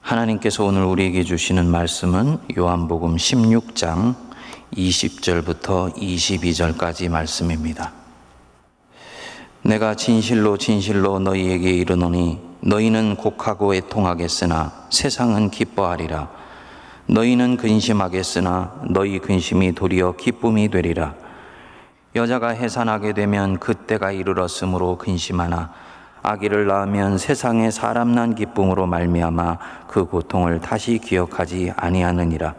하나님께서 오늘 우리에게 주시는 말씀은 요한복음 16장 20절부터 22절까지 말씀입니다. 내가 진실로 진실로 너희에게 이르노니 너희는 곡하고 애통하겠으나 세상은 기뻐하리라. 너희는 근심하겠으나 너희 근심이 도리어 기쁨이 되리라. 여자가 해산하게 되면 그때가 이르렀으므로 근심하나 아기를 낳으면 세상에 사람 난 기쁨으로 말미암아 그 고통을 다시 기억하지 아니하느니라.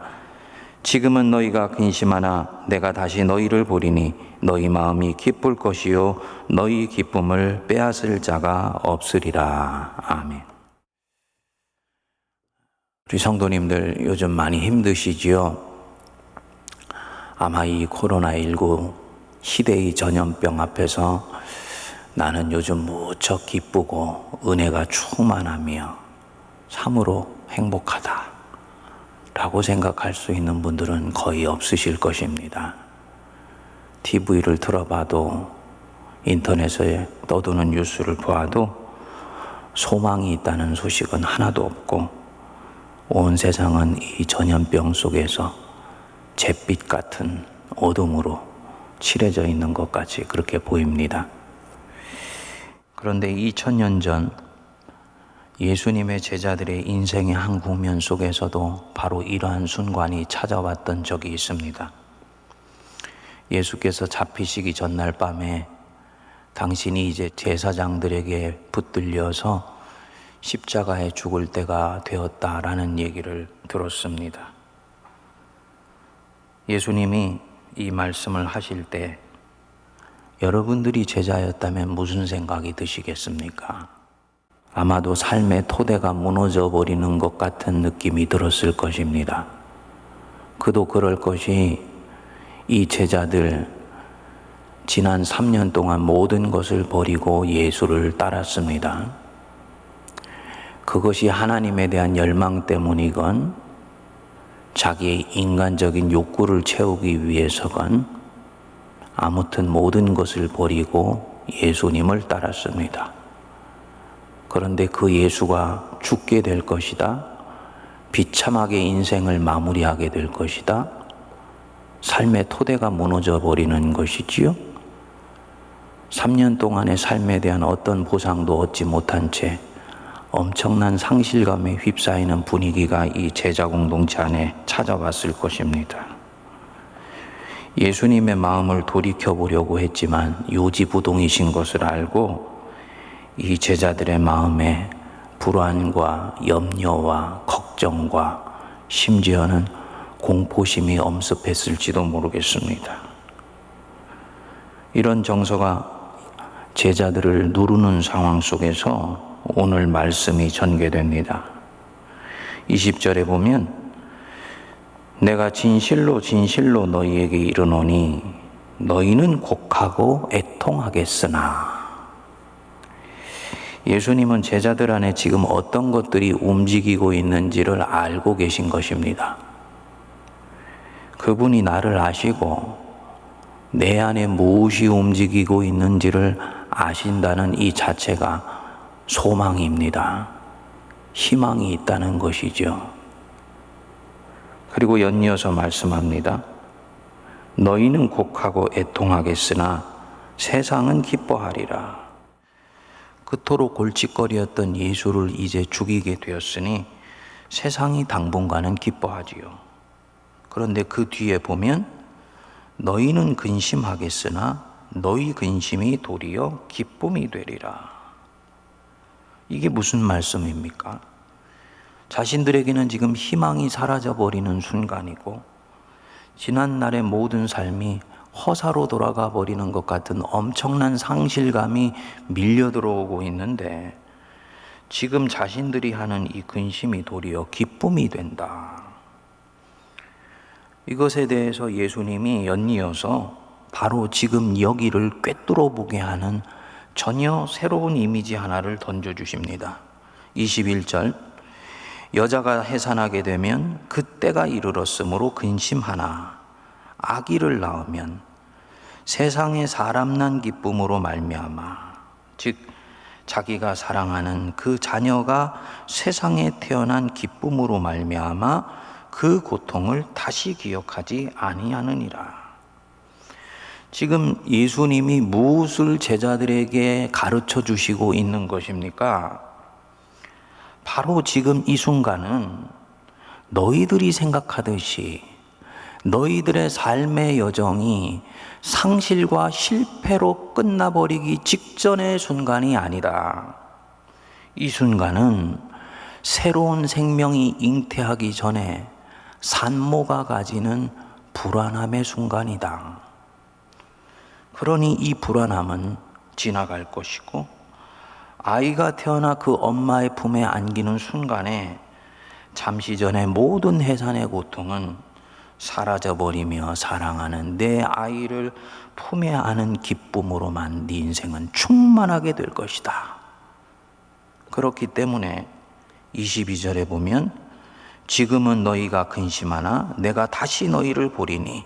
지금은 너희가 근심하나 내가 다시 너희를 보리니 너희 마음이 기쁠 것이요 너희 기쁨을 빼앗을 자가 없으리라. 아멘. 우리 성도님들 요즘 많이 힘드시지요? 아마 이 코로나19 시대의 전염병 앞에서 나는 요즘 무척 기쁘고 은혜가 충만하며 참으로 행복하다 라고 생각할 수 있는 분들은 거의 없으실 것입니다. TV를 틀어봐도 인터넷에 떠도는 뉴스를 보아도 소망이 있다는 소식은 하나도 없고 온 세상은 이 전염병 속에서 잿빛 같은 어둠으로 칠해져 있는 것 같이 그렇게 보입니다. 그런데 2000년 전 예수님의 제자들의 인생의 한 국면 속에서도 바로 이러한 순간이 찾아왔던 적이 있습니다. 예수께서 잡히시기 전날 밤에 당신이 이제 제사장들에게 붙들려서 십자가에 죽을 때가 되었다라는 얘기를 들었습니다. 예수님이 이 말씀을 하실 때 여러분들이 제자였다면 무슨 생각이 드시겠습니까? 아마도 삶의 토대가 무너져 버리는 것 같은 느낌이 들었을 것입니다. 그도 그럴 것이 이 제자들 지난 3년 동안 모든 것을 버리고 예수를 따랐습니다. 그것이 하나님에 대한 열망 때문이건 자기의 인간적인 욕구를 채우기 위해서건 아무튼 모든 것을 버리고 예수님을 따랐습니다. 그런데 그 예수가 죽게 될 것이다. 비참하게 인생을 마무리하게 될 것이다. 삶의 토대가 무너져 버리는 것이지요. 3년 동안의 삶에 대한 어떤 보상도 얻지 못한 채 엄청난 상실감에 휩싸이는 분위기가 이 제자 공동체 안에 찾아왔을 것입니다. 예수님의 마음을 돌이켜보려고 했지만 요지부동이신 것을 알고 이 제자들의 마음에 불안과 염려와 걱정과 심지어는 공포심이 엄습했을지도 모르겠습니다. 이런 정서가 제자들을 누르는 상황 속에서 오늘 말씀이 전개됩니다. 20절에 보면 내가 진실로 진실로 너희에게 이르노니 너희는 곡하고 애통하겠으나. 예수님은 제자들 안에 지금 어떤 것들이 움직이고 있는지를 알고 계신 것입니다. 그분이 나를 아시고 내 안에 무엇이 움직이고 있는지를 아신다는 이 자체가 소망입니다. 희망이 있다는 것이죠. 그리고 연이어서 말씀합니다. 너희는 곡하고 애통하겠으나 세상은 기뻐하리라. 그토록 골칫거리였던 예수를 이제 죽이게 되었으니 세상이 당분간은 기뻐하지요. 그런데 그 뒤에 보면 너희는 근심하겠으나 너희 근심이 도리어 기쁨이 되리라. 이게 무슨 말씀입니까? 자신들에게는 지금 희망이 사라져버리는 순간이고 지난날의 모든 삶이 허사로 돌아가 버리는 것 같은 엄청난 상실감이 밀려 들어오고 있는데 지금 자신들이 하는 이 근심이 도리어 기쁨이 된다. 이것에 대해서 예수님이 연이어서 바로 지금 여기를 꿰뚫어 보게 하는 전혀 새로운 이미지 하나를 던져주십니다. 21절 여자가 해산하게 되면 그때가 이르렀으므로 근심하나 아기를 낳으면 세상에 사람 난 기쁨으로 말미암아 즉 자기가 사랑하는 그 자녀가 세상에 태어난 기쁨으로 말미암아 그 고통을 다시 기억하지 아니하느니라. 지금 예수님이 무엇을 제자들에게 가르쳐 주시고 있는 것입니까? 바로 지금 이 순간은 너희들이 생각하듯이 너희들의 삶의 여정이 상실과 실패로 끝나버리기 직전의 순간이 아니다. 이 순간은 새로운 생명이 잉태하기 전에 산모가 가지는 불안함의 순간이다. 그러니 이 불안함은 지나갈 것이고 아이가 태어나 그 엄마의 품에 안기는 순간에 잠시 전에 모든 해산의 고통은 사라져버리며 사랑하는 내 아이를 품에 안은 기쁨으로만 네 인생은 충만하게 될 것이다. 그렇기 때문에 22절에 보면 지금은 너희가 근심하나 내가 다시 너희를 보리니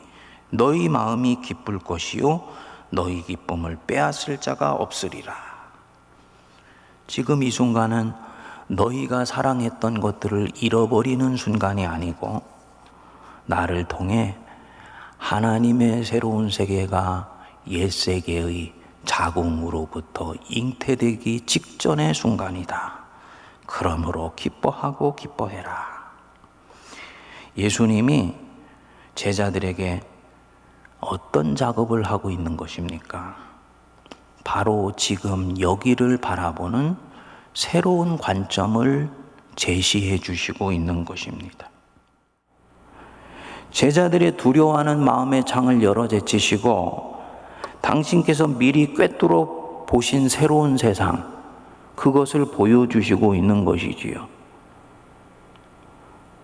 너희 마음이 기쁠 것이요 너희 기쁨을 빼앗을 자가 없으리라. 지금 이 순간은 너희가 사랑했던 것들을 잃어버리는 순간이 아니고 나를 통해 하나님의 새로운 세계가 옛 세계의 자궁으로부터 잉태되기 직전의 순간이다. 그러므로 기뻐하고 기뻐해라. 예수님이 제자들에게 어떤 작업을 하고 있는 것입니까? 바로 지금 여기를 바라보는 새로운 관점을 제시해 주시고 있는 것입니다. 제자들의 두려워하는 마음의 창을 열어 제치시고 당신께서 미리 꿰뚫어 보신 새로운 세상, 그것을 보여주시고 있는 것이지요.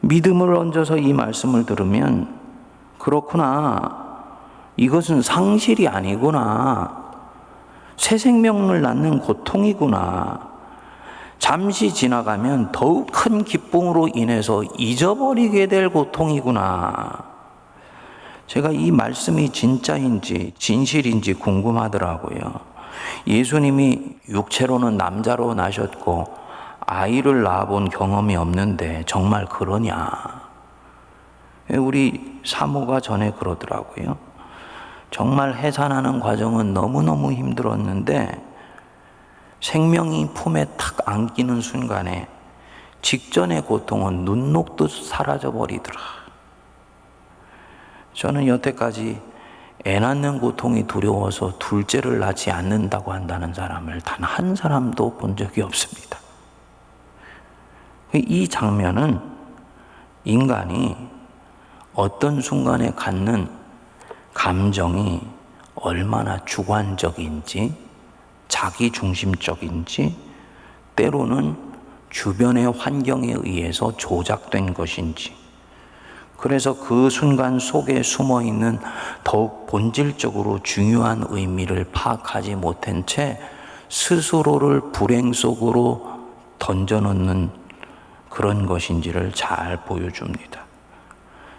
믿음을 얹어서 이 말씀을 들으면 그렇구나, 이것은 상실이 아니구나, 새 생명을 낳는 고통이구나, 잠시 지나가면 더욱 큰 기쁨으로 인해서 잊어버리게 될 고통이구나. 제가 이 말씀이 진짜인지 진실인지 궁금하더라고요. 예수님이 육체로는 남자로 나셨고 아이를 낳아본 경험이 없는데 정말 그러냐? 우리 사모가 전에 그러더라고요. 정말 해산하는 과정은 너무너무 힘들었는데 생명이 품에 탁 안기는 순간에 직전의 고통은 눈 녹듯 사라져 버리더라. 저는 여태까지 애 낳는 고통이 두려워서 둘째를 낳지 않는다고 한다는 사람을 단 한 사람도 본 적이 없습니다. 이 장면은 인간이 어떤 순간에 갖는 감정이 얼마나 주관적인지, 자기중심적인지, 때로는 주변의 환경에 의해서 조작된 것인지, 그래서 그 순간 속에 숨어있는 더욱 본질적으로 중요한 의미를 파악하지 못한 채 스스로를 불행 속으로 던져놓는 그런 것인지를 잘 보여줍니다.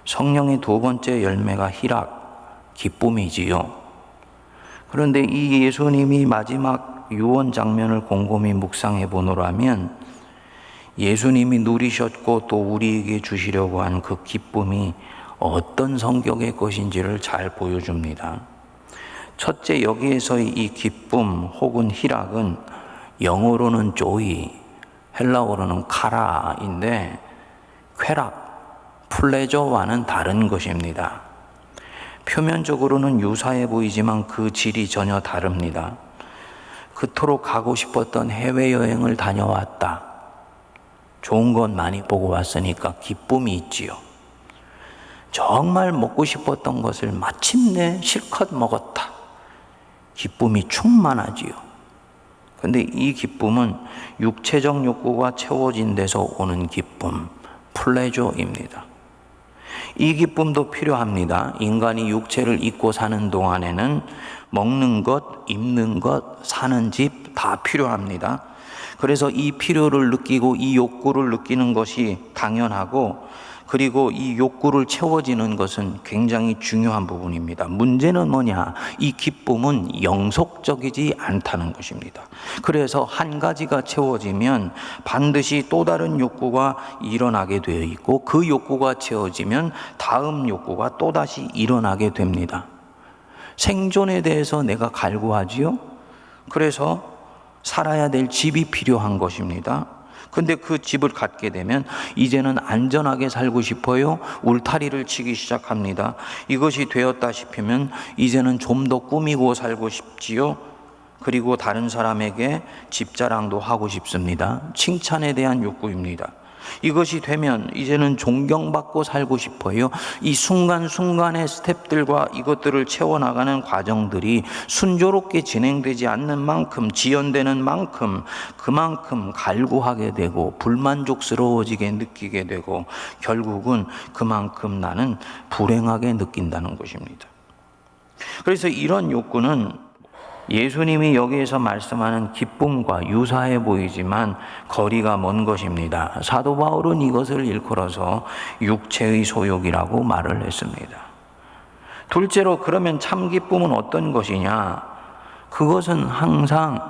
성령의 두 번째 열매가 희락, 기쁨이지요. 그런데 이 예수님이 마지막 유언 장면을 곰곰이 묵상해 보노라면 예수님이 누리셨고 또 우리에게 주시려고 한 그 기쁨이 어떤 성격의 것인지를 잘 보여줍니다. 첫째, 여기에서의 이 기쁨 혹은 희락은 영어로는 joy, 헬라어로는 카라인데 쾌락, 플레저와는 다른 것입니다. 표면적으로는 유사해 보이지만 그 질이 전혀 다릅니다. 그토록 가고 싶었던 해외여행을 다녀왔다. 좋은 건 많이 보고 왔으니까 기쁨이 있지요. 정말 먹고 싶었던 것을 마침내 실컷 먹었다. 기쁨이 충만하지요. 근데 이 기쁨은 육체적 욕구가 채워진 데서 오는 기쁨, 플레저입니다. 이 기쁨도 필요합니다. 인간이 육체를 입고 사는 동안에는 먹는 것, 입는 것, 사는 집 다 필요합니다. 그래서 이 필요를 느끼고 이 욕구를 느끼는 것이 당연하고, 그리고 이 욕구를 채워지는 것은 굉장히 중요한 부분입니다. 문제는 뭐냐? 이 기쁨은 영속적이지 않다는 것입니다. 그래서 한 가지가 채워지면 반드시 또 다른 욕구가 일어나게 되어 있고, 그 욕구가 채워지면 다음 욕구가 또다시 일어나게 됩니다. 생존에 대해서 내가 갈구하지요? 그래서 살아야 될 집이 필요한 것입니다. 근데 그 집을 갖게 되면 이제는 안전하게 살고 싶어요. 울타리를 치기 시작합니다. 이것이 되었다 싶으면 이제는 좀 더 꾸미고 살고 싶지요. 그리고 다른 사람에게 집 자랑도 하고 싶습니다. 칭찬에 대한 욕구입니다. 이것이 되면 이제는 존경받고 살고 싶어요. 이 순간순간의 스텝들과 이것들을 채워나가는 과정들이 순조롭게 진행되지 않는 만큼, 지연되는 만큼 그만큼 갈구하게 되고 불만족스러워지게 느끼게 되고, 결국은 그만큼 나는 불행하게 느낀다는 것입니다. 그래서 이런 욕구는 예수님이 여기에서 말씀하는 기쁨과 유사해 보이지만 거리가 먼 것입니다. 사도 바울은 이것을 일컬어서 육체의 소욕이라고 말을 했습니다. 둘째로, 그러면 참 기쁨은 어떤 것이냐? 그것은 항상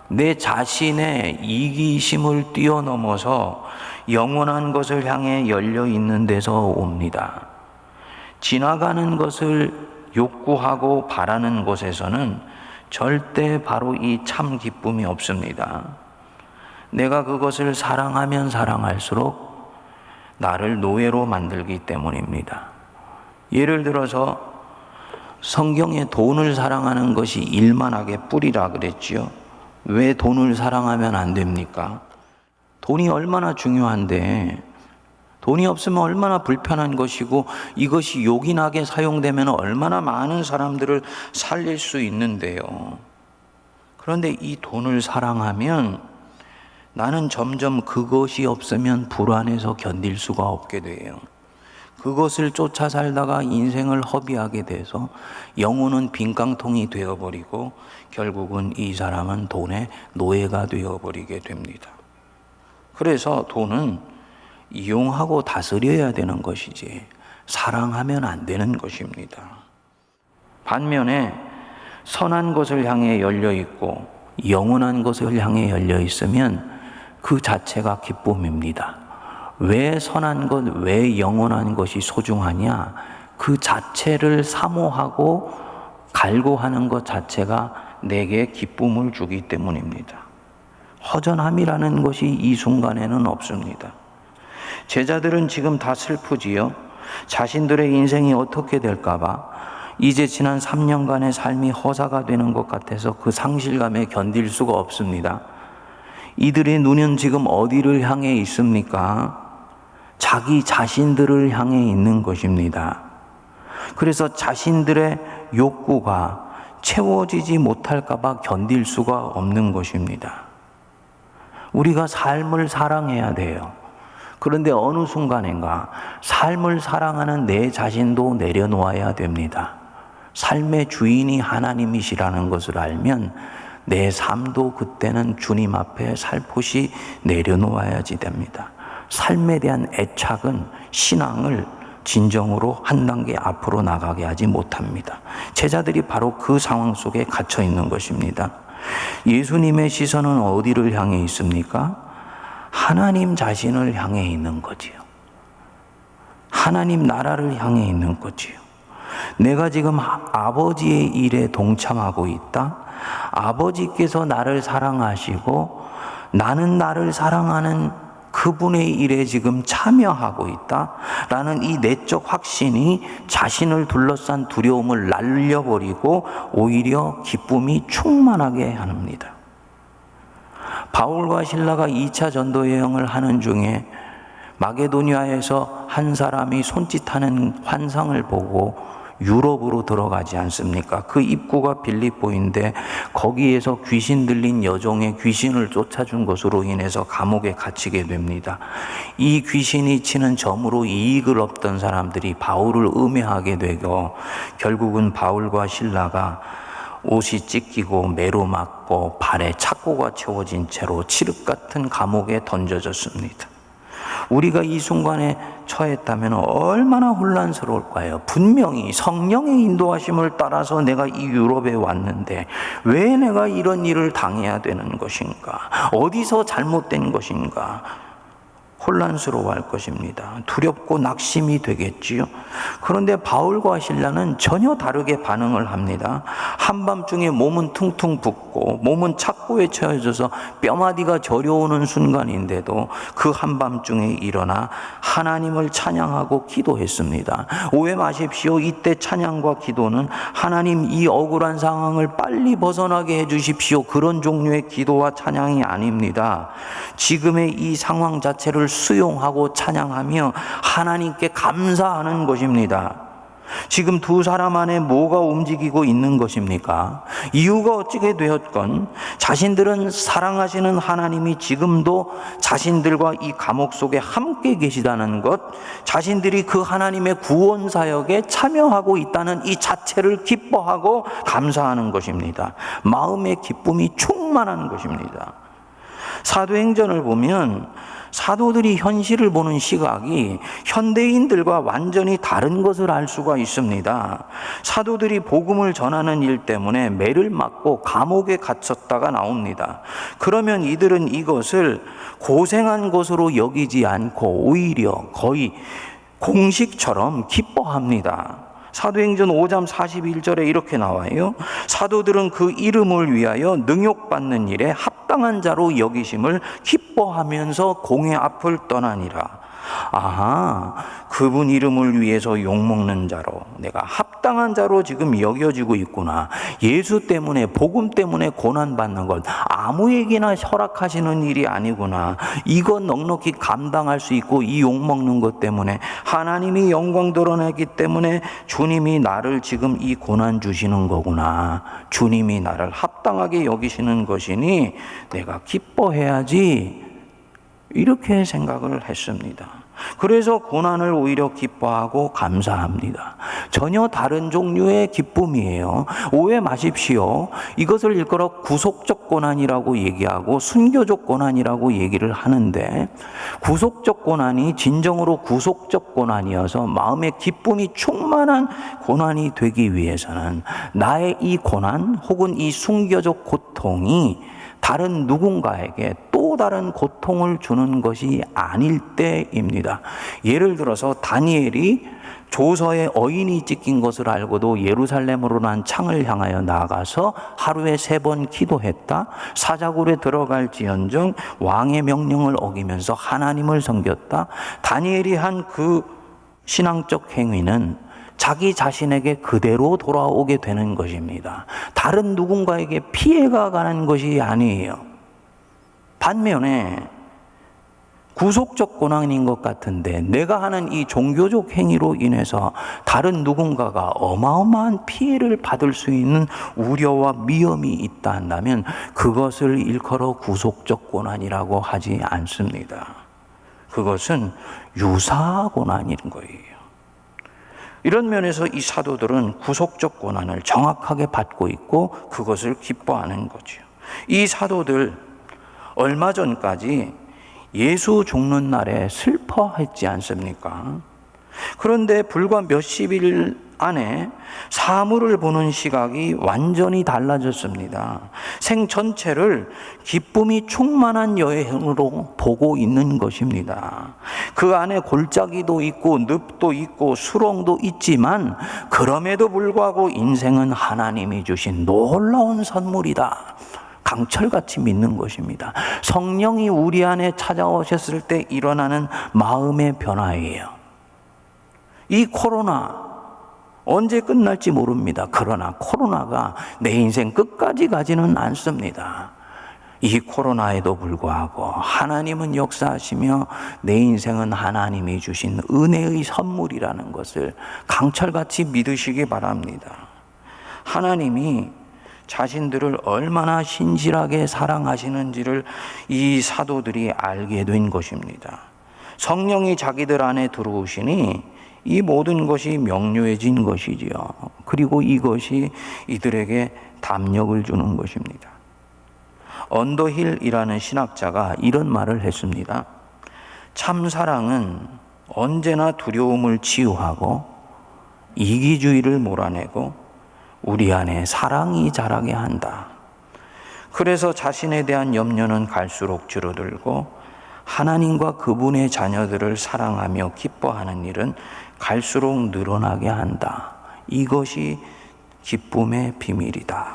내 자신의 이기심을 뛰어넘어서 영원한 것을 향해 열려 있는 데서 옵니다. 지나가는 것을 욕구하고 바라는 곳에서는 절대 바로 이 참 기쁨이 없습니다. 내가 그것을 사랑하면 사랑할수록 나를 노예로 만들기 때문입니다. 예를 들어서 성경에 돈을 사랑하는 것이 일만하게 뿌리라 그랬지요. 왜 돈을 사랑하면 안 됩니까? 돈이 얼마나 중요한데, 돈이 없으면 얼마나 불편한 것이고, 이것이 요긴하게 사용되면 얼마나 많은 사람들을 살릴 수 있는데요. 그런데 이 돈을 사랑하면 나는 점점 그것이 없으면 불안해서 견딜 수가 없게 돼요. 그것을 쫓아 살다가 인생을 허비하게 돼서 영혼은 빈깡통이 되어버리고 결국은 이 사람은 돈의 노예가 되어버리게 됩니다. 그래서 돈은 이용하고 다스려야 되는 것이지 사랑하면 안 되는 것입니다. 반면에 선한 것을 향해 열려 있고 영원한 것을 향해 열려 있으면 그 자체가 기쁨입니다. 왜 선한 것, 왜 영원한 것이 소중하냐? 그 자체를 사모하고 갈구하는 것 자체가 내게 기쁨을 주기 때문입니다. 허전함이라는 것이 이 순간에는 없습니다. 제자들은 지금 다 슬프지요. 자신들의 인생이 어떻게 될까봐 이제 지난 3년간의 삶이 허사가 되는 것 같아서 그 상실감에 견딜 수가 없습니다. 이들의 눈은 지금 어디를 향해 있습니까? 자기 자신들을 향해 있는 것입니다. 그래서 자신들의 욕구가 채워지지 못할까봐 견딜 수가 없는 것입니다. 우리가 삶을 사랑해야 돼요. 그런데 어느 순간인가 삶을 사랑하는 내 자신도 내려놓아야 됩니다. 삶의 주인이 하나님이시라는 것을 알면 내 삶도 그때는 주님 앞에 살포시 내려놓아야지 됩니다. 삶에 대한 애착은 신앙을 진정으로 한 단계 앞으로 나가게 하지 못합니다. 제자들이 바로 그 상황 속에 갇혀 있는 것입니다. 예수님의 시선은 어디를 향해 있습니까? 하나님 자신을 향해 있는 거지요. 하나님 나라를 향해 있는 거지요. 내가 지금 아버지의 일에 동참하고 있다. 아버지께서 나를 사랑하시고 나는 나를 사랑하는 그분의 일에 지금 참여하고 있다라는 이 내적 확신이 자신을 둘러싼 두려움을 날려버리고 오히려 기쁨이 충만하게 합니다. 바울과 실라가 2차 전도 여행을 하는 중에 마게도니아에서 한 사람이 손짓하는 환상을 보고 유럽으로 들어가지 않습니까? 그 입구가 빌립보인데 거기에서 귀신 들린 여종의 귀신을 쫓아준 것으로 인해서 감옥에 갇히게 됩니다. 이 귀신이 치는 점으로 이익을 얻던 사람들이 바울을 음해하게 되고 결국은 바울과 실라가 옷이 찢기고 매로 맞고 발에 착고가 채워진 채로 칠흑 같은 감옥에 던져졌습니다. 우리가 이 순간에 처했다면 얼마나 혼란스러울까요? 분명히 성령의 인도하심을 따라서 내가 이 유럽에 왔는데 왜 내가 이런 일을 당해야 되는 것인가? 어디서 잘못된 것인가? 혼란스러워할 것입니다. 두렵고 낙심이 되겠지요. 그런데 바울과 실라는 전혀 다르게 반응을 합니다. 한밤중에 몸은 퉁퉁 붓고 몸은 착고에 처해져서 뼈마디가 저려오는 순간인데도 그 한밤중에 일어나 하나님을 찬양하고 기도했습니다. 오해 마십시오. 이때 찬양과 기도는 하나님 이 억울한 상황을 빨리 벗어나게 해주십시오, 그런 종류의 기도와 찬양이 아닙니다. 지금의 이 상황 자체를 수용하고 찬양하며 하나님께 감사하는 것입니다. 지금 두 사람 안에 뭐가 움직이고 있는 것입니까? 이유가 어찌게 되었건 자신들은 사랑하시는 하나님이 지금도 자신들과 이 감옥 속에 함께 계시다는 것, 자신들이 그 하나님의 구원 사역에 참여하고 있다는 이 자체를 기뻐하고 감사하는 것입니다. 마음의 기쁨이 충만한 것입니다. 사도행전을 보면 사도들이 현실을 보는 시각이 현대인들과 완전히 다른 것을 알 수가 있습니다. 사도들이 복음을 전하는 일 때문에 매를 맞고 감옥에 갇혔다가 나옵니다. 그러면 이들은 이것을 고생한 것으로 여기지 않고 오히려 거의 공식처럼 기뻐합니다. 사도행전 5장 41절에 이렇게 나와요. 사도들은 그 이름을 위하여 능욕받는 일에 합당한 자로 여기심을 기뻐하면서 공회 앞을 떠나니라. 아하, 그분 이름을 위해서 욕먹는 자로, 내가 합당한 자로 지금 여겨지고 있구나. 예수 때문에, 복음 때문에 고난받는 것 아무에게나 허락하시는 일이 아니구나. 이거 넉넉히 감당할 수 있고, 이 욕먹는 것 때문에 하나님이 영광 드러내기 때문에 주님이 나를 지금 이 고난 주시는 거구나. 주님이 나를 합당하게 여기시는 것이니 내가 기뻐해야지, 이렇게 생각을 했습니다. 그래서 고난을 오히려 기뻐하고 감사합니다. 전혀 다른 종류의 기쁨이에요. 오해 마십시오. 이것을 일컬어 구속적 고난이라고 얘기하고 순교적 고난이라고 얘기를 하는데, 구속적 고난이 진정으로 구속적 고난이어서 마음의 기쁨이 충만한 고난이 되기 위해서는 나의 이 고난 혹은 이 순교적 고통이 다른 누군가에게 또 다른 고통을 주는 것이 아닐 때입니다. 예를 들어서 다니엘이 조서에 어인이 찍힌 것을 알고도 예루살렘으로 난 창을 향하여 나가서 하루에 3번 기도했다. 사자굴에 들어갈지언정 왕의 명령을 어기면서 하나님을 섬겼다. 다니엘이 한 그 신앙적 행위는 자기 자신에게 그대로 돌아오게 되는 것입니다. 다른 누군가에게 피해가 가는 것이 아니에요. 반면에 구속적 고난인 것 같은데 내가 하는 이 종교적 행위로 인해서 다른 누군가가 어마어마한 피해를 받을 수 있는 우려와 위험이 있다 한다면 그것을 일컬어 구속적 고난이라고 하지 않습니다. 그것은 유사 고난인 거예요. 이런 면에서 이 사도들은 구속적 고난을 정확하게 받고 있고 그것을 기뻐하는 거죠. 이 사도들 얼마 전까지 예수 죽는 날에 슬퍼했지 않습니까? 그런데 불과 몇십 안에 사물을 보는 시각이 완전히 달라졌습니다. 생 전체를 기쁨이 충만한 여행으로 보고 있는 것입니다. 그 안에 골짜기도 있고 늪도 있고 수렁도 있지만 그럼에도 불구하고 인생은 하나님이 주신 놀라운 선물이다. 강철같이 믿는 것입니다. 성령이 우리 안에 찾아오셨을 때 일어나는 마음의 변화예요. 이 코로나 언제 끝날지 모릅니다. 그러나 코로나가 내 인생 끝까지 가지는 않습니다. 이 코로나에도 불구하고 하나님은 역사하시며 내 인생은 하나님이 주신 은혜의 선물이라는 것을 강철같이 믿으시기 바랍니다. 하나님이 자신들을 얼마나 신실하게 사랑하시는지를 이 사도들이 알게 된 것입니다. 성령이 자기들 안에 들어오시니 이 모든 것이 명료해진 것이지요. 그리고 이것이 이들에게 담력을 주는 것입니다. 언더힐이라는 신학자가 이런 말을 했습니다. 참 사랑은 언제나 두려움을 치유하고 이기주의를 몰아내고 우리 안에 사랑이 자라게 한다. 그래서 자신에 대한 염려는 갈수록 줄어들고 하나님과 그분의 자녀들을 사랑하며 기뻐하는 일은 갈수록 늘어나게 한다. 이것이 기쁨의 비밀이다.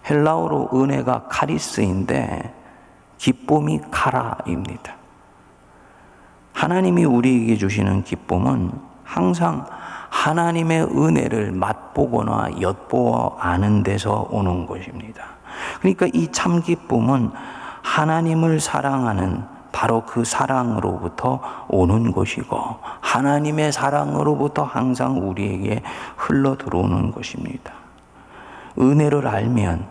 헬라어로 은혜가 카리스인데 기쁨이 카라입니다. 하나님이 우리에게 주시는 기쁨은 항상 하나님의 은혜를 맛보거나 엿보아 아는 데서 오는 것입니다. 그러니까 이 참 기쁨은 하나님을 사랑하는 바로 그 사랑으로부터 오는 것이고 하나님의 사랑으로부터 항상 우리에게 흘러 들어오는 것입니다. 은혜를 알면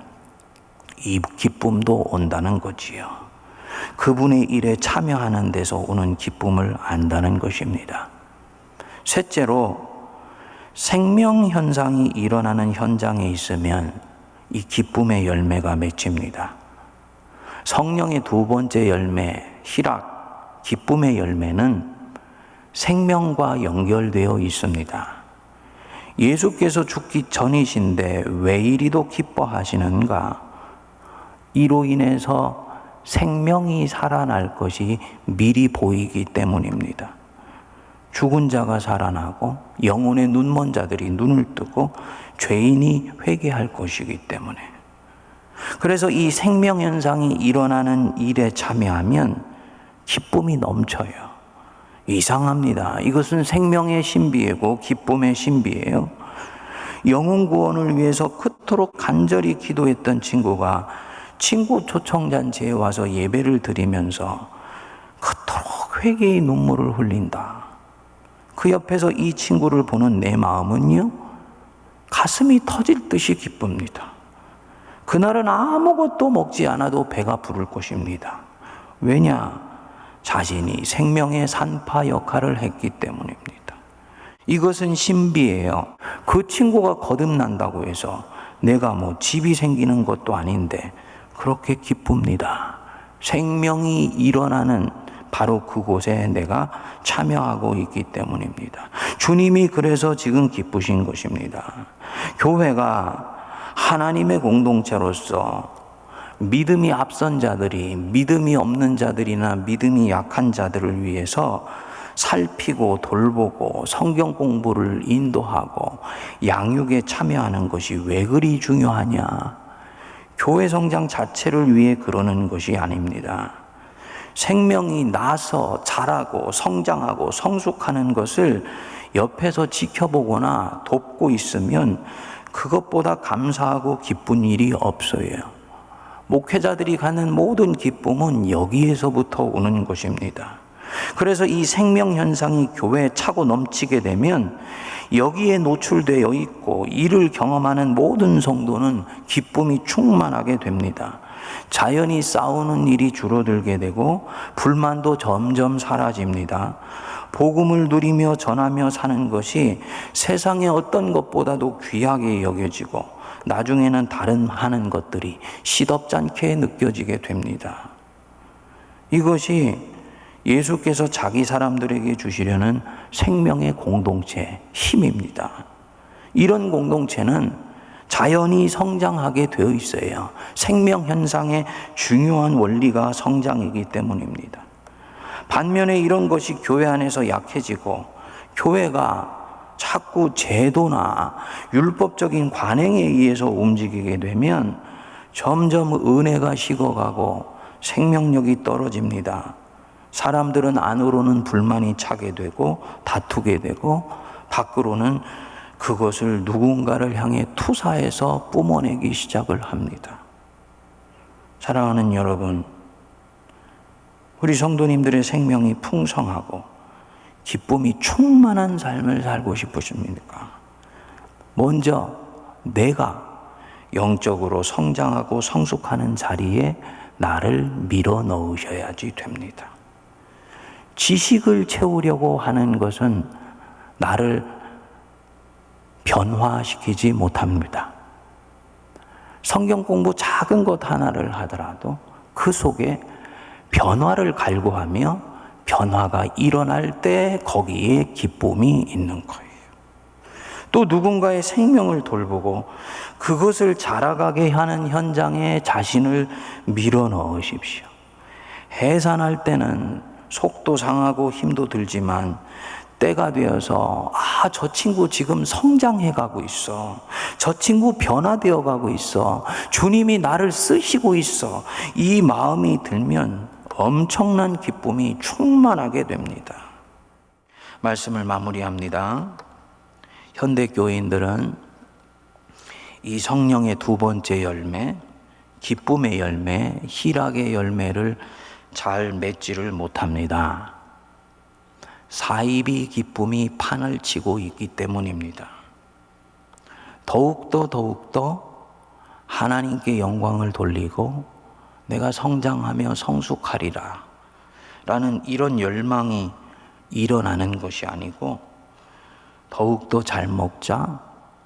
이 기쁨도 온다는 거지요. 그분의 일에 참여하는 데서 오는 기쁨을 안다는 것입니다. 셋째로 생명 현상이 일어나는 현장에 있으면 이 기쁨의 열매가 맺힙니다. 성령의 두 번째 열매, 희락, 기쁨의 열매는 생명과 연결되어 있습니다. 예수께서 죽기 전이신데 왜 이리도 기뻐하시는가? 이로 인해서 생명이 살아날 것이 미리 보이기 때문입니다. 죽은 자가 살아나고 영혼의 눈먼 자들이 눈을 뜨고 죄인이 회개할 것이기 때문에. 그래서 이 생명 현상이 일어나는 일에 참여하면 기쁨이 넘쳐요. 이상합니다. 이것은 생명의 신비이고 기쁨의 신비예요. 영혼 구원을 위해서 그토록 간절히 기도했던 친구가 친구 초청잔치에 와서 예배를 드리면서 그토록 회개의 눈물을 흘린다. 그 옆에서 이 친구를 보는 내 마음은요, 가슴이 터질 듯이 기쁩니다. 그날은 아무것도 먹지 않아도 배가 부를 것입니다. 왜냐? 자신이 생명의 산파 역할을 했기 때문입니다. 이것은 신비예요. 그 친구가 거듭난다고 해서 내가 집이 생기는 것도 아닌데 그렇게 기쁩니다. 생명이 일어나는 바로 그곳에 내가 참여하고 있기 때문입니다. 주님이 그래서 지금 기쁘신 것입니다. 교회가 하나님의 공동체로서 믿음이 앞선 자들이 믿음이 없는 자들이나 믿음이 약한 자들을 위해서 살피고 돌보고 성경 공부를 인도하고 양육에 참여하는 것이 왜 그리 중요하냐? 교회 성장 자체를 위해 그러는 것이 아닙니다. 생명이 나서 자라고 성장하고 성숙하는 것을 옆에서 지켜보거나 돕고 있으면 그것보다 감사하고 기쁜 일이 없어요. 목회자들이 갖는 모든 기쁨은 여기에서부터 오는 것입니다. 그래서 이 생명 현상이 교회에 차고 넘치게 되면 여기에 노출되어 있고 이를 경험하는 모든 성도는 기쁨이 충만하게 됩니다. 자연히 싸우는 일이 줄어들게 되고 불만도 점점 사라집니다. 복음을 누리며 전하며 사는 것이 세상의 어떤 것보다도 귀하게 여겨지고 나중에는 다른 하는 것들이 시덥잖게 느껴지게 됩니다. 이것이 예수께서 자기 사람들에게 주시려는 생명의 공동체, 힘입니다. 이런 공동체는 자연히 성장하게 되어 있어요. 생명 현상의 중요한 원리가 성장이기 때문입니다. 반면에 이런 것이 교회 안에서 약해지고 교회가 자꾸 제도나 율법적인 관행에 의해서 움직이게 되면 점점 은혜가 식어가고 생명력이 떨어집니다. 사람들은 안으로는 불만이 차게 되고 다투게 되고 밖으로는 그것을 누군가를 향해 투사해서 뿜어내기 시작을 합니다. 사랑하는 여러분, 우리 성도님들의 생명이 풍성하고 기쁨이 충만한 삶을 살고 싶으십니까? 먼저 내가 영적으로 성장하고 성숙하는 자리에 나를 밀어 넣으셔야지 됩니다. 지식을 채우려고 하는 것은 나를 변화시키지 못합니다. 성경 공부 작은 것 하나를 하더라도 그 속에 변화를 갈구하며 변화가 일어날 때 거기에 기쁨이 있는 거예요. 또 누군가의 생명을 돌보고 그것을 자라가게 하는 현장에 자신을 밀어넣으십시오. 해산할 때는 속도 상하고 힘도 들지만 때가 되어서 저 친구 지금 성장해 가고 있어. 저 친구 변화되어 가고 있어. 주님이 나를 쓰시고 있어. 이 마음이 들면 엄청난 기쁨이 충만하게 됩니다. 말씀을 마무리합니다. 현대 교인들은 이 성령의 두 번째 열매, 기쁨의 열매, 희락의 열매를 잘 맺지를 못합니다. 사이비 기쁨이 판을 치고 있기 때문입니다. 더욱더 하나님께 영광을 돌리고 내가 성장하며 성숙하리라 라는 이런 열망이 일어나는 것이 아니고 더욱더 잘 먹자,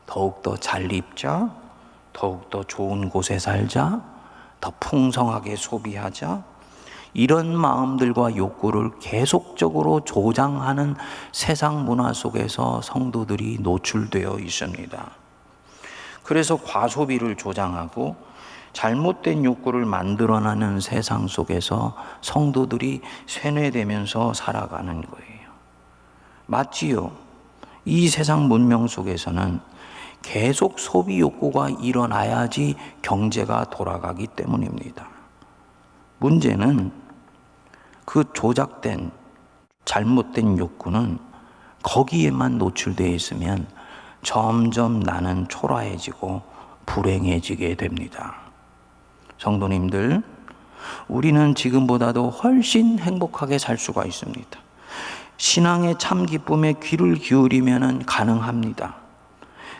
더욱더 잘 입자, 더욱더 좋은 곳에 살자, 더 풍성하게 소비하자, 이런 마음들과 욕구를 계속적으로 조장하는 세상 문화 속에서 성도들이 노출되어 있습니다. 그래서 과소비를 조장하고 잘못된 욕구를 만들어내는 세상 속에서 성도들이 쇠뇌되면서 살아가는 거예요. 맞지요? 이 세상 문명 속에서는 계속 소비 욕구가 일어나야지 경제가 돌아가기 때문입니다. 문제는 그 조작된 잘못된 욕구는 거기에만 노출되어 있으면 점점 나는 초라해지고 불행해지게 됩니다. 성도님들, 우리는 지금보다도 훨씬 행복하게 살 수가 있습니다. 신앙의 참 기쁨에 귀를 기울이면 가능합니다.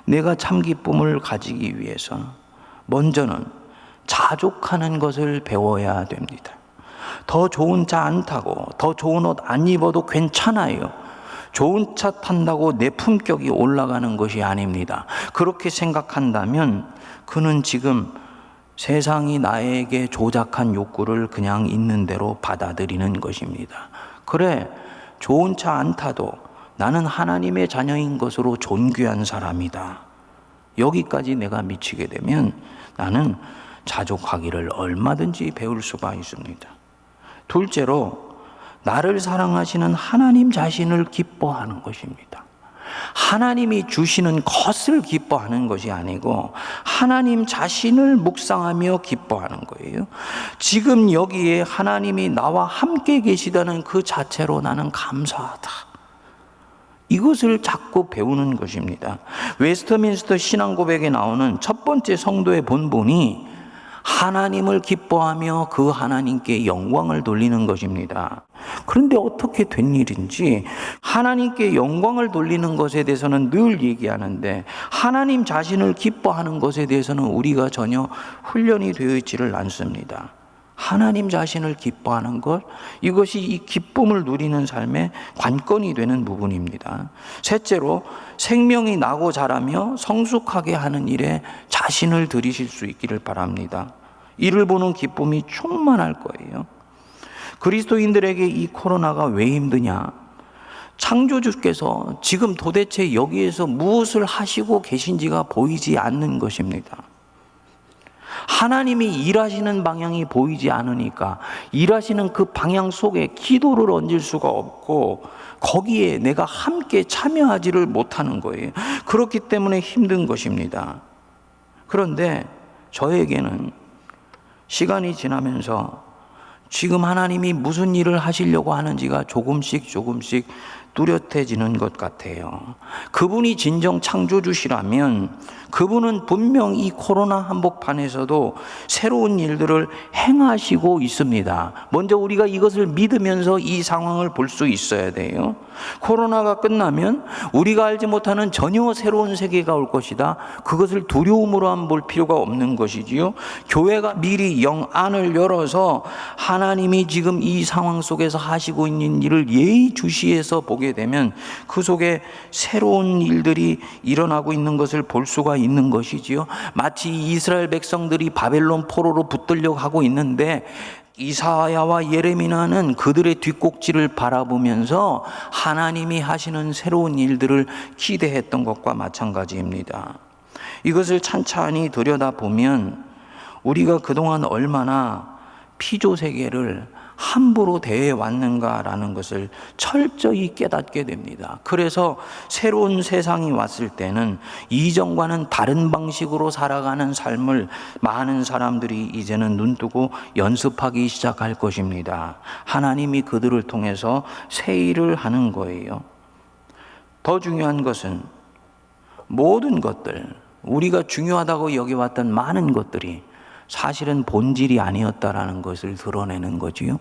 내가 참 기쁨을 가지기 위해서 먼저는 자족하는 것을 배워야 됩니다. 더 좋은 차 안 타고 더 좋은 옷 안 입어도 괜찮아요. 좋은 차 탄다고 내 품격이 올라가는 것이 아닙니다. 그렇게 생각한다면 그는 지금 세상이 나에게 조작한 욕구를 그냥 있는 대로 받아들이는 것입니다. 그래, 좋은 차 안 타도 나는 하나님의 자녀인 것으로 존귀한 사람이다. 여기까지 내가 미치게 되면 나는 자족하기를 얼마든지 배울 수가 있습니다. 둘째로, 나를 사랑하시는 하나님 자신을 기뻐하는 것입니다. 하나님이 주시는 것을 기뻐하는 것이 아니고 하나님 자신을 묵상하며 기뻐하는 거예요. 지금 여기에 하나님이 나와 함께 계시다는 그 자체로 나는 감사하다. 이것을 자꾸 배우는 것입니다. 웨스트민스터 신앙고백에 나오는 첫 번째 성도의 본분이 하나님을 기뻐하며 그 하나님께 영광을 돌리는 것입니다. 그런데 어떻게 된 일인지 하나님께 영광을 돌리는 것에 대해서는 늘 얘기하는데 하나님 자신을 기뻐하는 것에 대해서는 우리가 전혀 훈련이 되어 있지를 않습니다. 하나님 자신을 기뻐하는 것, 이것이 이 기쁨을 누리는 삶의 관건이 되는 부분입니다. 셋째로, 생명이 나고 자라며 성숙하게 하는 일에 자신을 들이실 수 있기를 바랍니다. 이를 보는 기쁨이 충만할 거예요. 그리스도인들에게 이 코로나가 왜 힘드냐? 창조주께서 지금 도대체 여기에서 무엇을 하시고 계신지가 보이지 않는 것입니다. 하나님이 일하시는 방향이 보이지 않으니까 일하시는 그 방향 속에 기도를 얹을 수가 없고 거기에 내가 함께 참여하지를 못하는 거예요. 그렇기 때문에 힘든 것입니다. 그런데 저에게는 시간이 지나면서 지금 하나님이 무슨 일을 하시려고 하는지가 조금씩 뚜렷해지는 것 같아요. 그분이 진정 창조주시라면 그분은 분명 이 코로나 한복판에서도 새로운 일들을 행하시고 있습니다. 먼저 우리가 이것을 믿으면서 이 상황을 볼 수 있어야 돼요. 코로나가 끝나면 우리가 알지 못하는 전혀 새로운 세계가 올 것이다. 그것을 두려움으로만 볼 필요가 없는 것이지요. 교회가 미리 영안을 열어서 하나님이 지금 이 상황 속에서 하시고 있는 일을 예의주시해서 보게 되면 그 속에 새로운 일들이 일어나고 있는 것을 볼 수가 있는 것이지요. 마치 이스라엘 백성들이 바벨론 포로로 붙들려고 하고 있는데 이사야와 예레미야는 그들의 뒷꼭지를 바라보면서 하나님이 하시는 새로운 일들을 기대했던 것과 마찬가지입니다. 이것을 찬찬히 들여다보면 우리가 그동안 얼마나 피조세계를 함부로 대해왔는가라는 것을 철저히 깨닫게 됩니다. 그래서 새로운 세상이 왔을 때는 이전과는 다른 방식으로 살아가는 삶을 많은 사람들이 이제는 눈뜨고 연습하기 시작할 것입니다. 하나님이 그들을 통해서 새 일을 하는 거예요. 더 중요한 것은 모든 것들, 우리가 중요하다고 여겨왔던 많은 것들이 사실은 본질이 아니었다라는 것을 드러내는 거지요.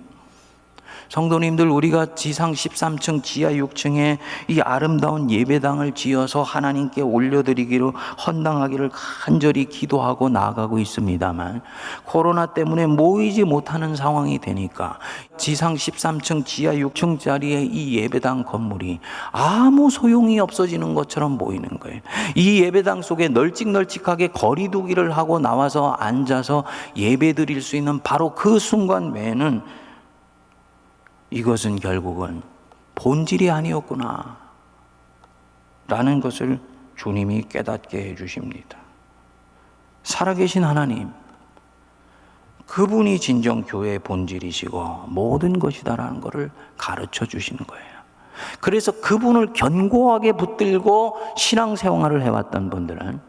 성도님들, 우리가 지상 13층 지하 6층에 이 아름다운 예배당을 지어서 하나님께 올려드리기로 헌당하기를 간절히 기도하고 나아가고 있습니다만, 코로나 때문에 모이지 못하는 상황이 되니까 지상 13층 지하 6층짜리의 이 예배당 건물이 아무 소용이 없어지는 것처럼 보이는 거예요. 이 예배당 속에 널찍널찍하게 거리두기를 하고 나와서 앉아서 예배 드릴 수 있는 바로 그 순간 외에는 이것은 결국은 본질이 아니었구나 라는 것을 주님이 깨닫게 해주십니다. 살아계신 하나님, 그분이 진정 교회의 본질이시고 모든 것이다라는 것을 가르쳐 주시는 거예요. 그래서 그분을 견고하게 붙들고 신앙생활을 해왔던 분들은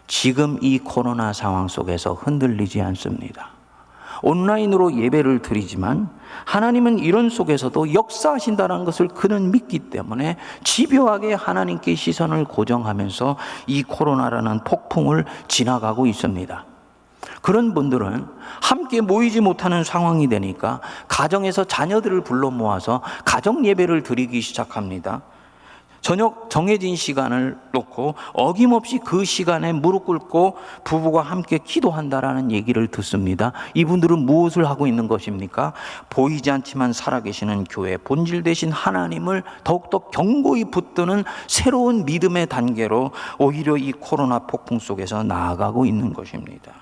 지금 이 코로나 상황 속에서 흔들리지 않습니다. 온라인으로 예배를 드리지만 하나님은 이런 속에서도 역사하신다는 것을 그는 믿기 때문에 집요하게 하나님께 시선을 고정하면서 이 코로나라는 폭풍을 지나가고 있습니다. 그런 분들은 함께 모이지 못하는 상황이 되니까 가정에서 자녀들을 불러 모아서 가정 예배를 드리기 시작합니다. 저녁 정해진 시간을 놓고 어김없이 그 시간에 무릎 꿇고 부부가 함께 기도한다라는 얘기를 듣습니다. 이분들은 무엇을 하고 있는 것입니까? 보이지 않지만 살아계시는 교회 본질 되신 하나님을 더욱더 견고히 붙드는 새로운 믿음의 단계로 오히려 이 코로나 폭풍 속에서 나아가고 있는 것입니다.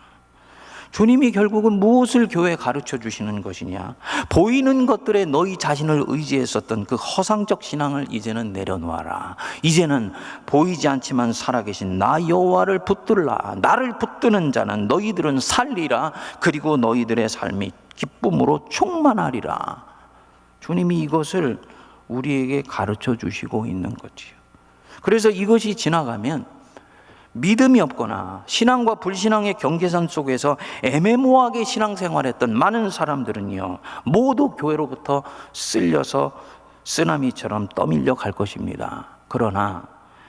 주님이 결국은 무엇을 교회에 가르쳐 주시는 것이냐? 보이는 것들에 너희 자신을 의지했었던 그 허상적 신앙을 이제는 내려놓아라. 이제는 보이지 않지만 살아계신 나 여호와를 붙들라. 나를 붙드는 자는 너희들은 살리라. 그리고 너희들의 삶이 기쁨으로 충만하리라. 주님이 이것을 우리에게 가르쳐 주시고 있는 거지요. 그래서 이것이 지나가면 믿음이 없거나 신앙과 불신앙의 경계선 속에서 애매모호하게 신앙생활했던 많은 사람들은요, 모두 교회로부터 쓸려서 쓰나미처럼 떠밀려 갈 것입니다. 그러나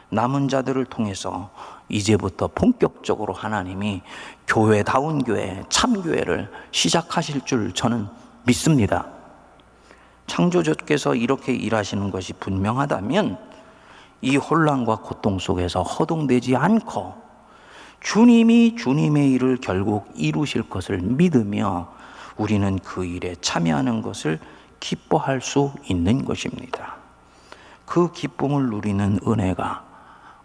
남은 자들을 통해서 이제부터 본격적으로 하나님이 교회다운 교회, 참교회를 시작하실 줄 저는 믿습니다. 창조주께서 이렇게 일하시는 것이 분명하다면 이 혼란과 고통 속에서 허둥대지 않고 주님이 주님의 일을 결국 이루실 것을 믿으며 우리는 그 일에 참여하는 것을 기뻐할 수 있는 것입니다. 그 기쁨을 누리는 은혜가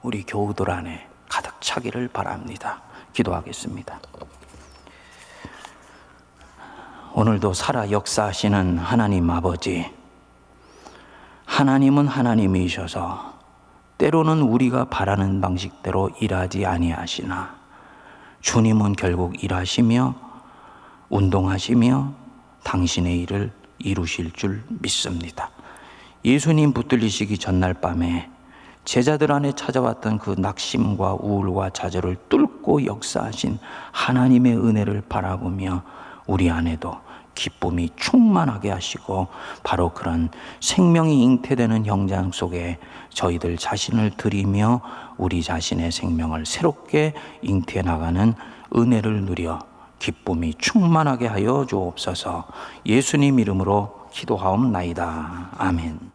우리 교우들 안에 가득 차기를 바랍니다. 기도하겠습니다. 오늘도 살아 역사하시는 하나님 아버지, 하나님은 하나님이셔서 때로는 우리가 바라는 방식대로 일하지 아니하시나 주님은 결국 일하시며 운동하시며 당신의 일을 이루실 줄 믿습니다. 예수님 붙들리시기 전날 밤에 제자들 안에 찾아왔던 그 낙심과 우울과 좌절을 뚫고 역사하신 하나님의 은혜를 바라보며 우리 안에도 기쁨이 충만하게 하시고 바로 그런 생명이 잉태되는 현장 속에 저희들 자신을 드리며 우리 자신의 생명을 새롭게 잉태해 나가는 은혜를 누려 기쁨이 충만하게 하여 주옵소서. 예수님 이름으로 기도하옵나이다. 아멘.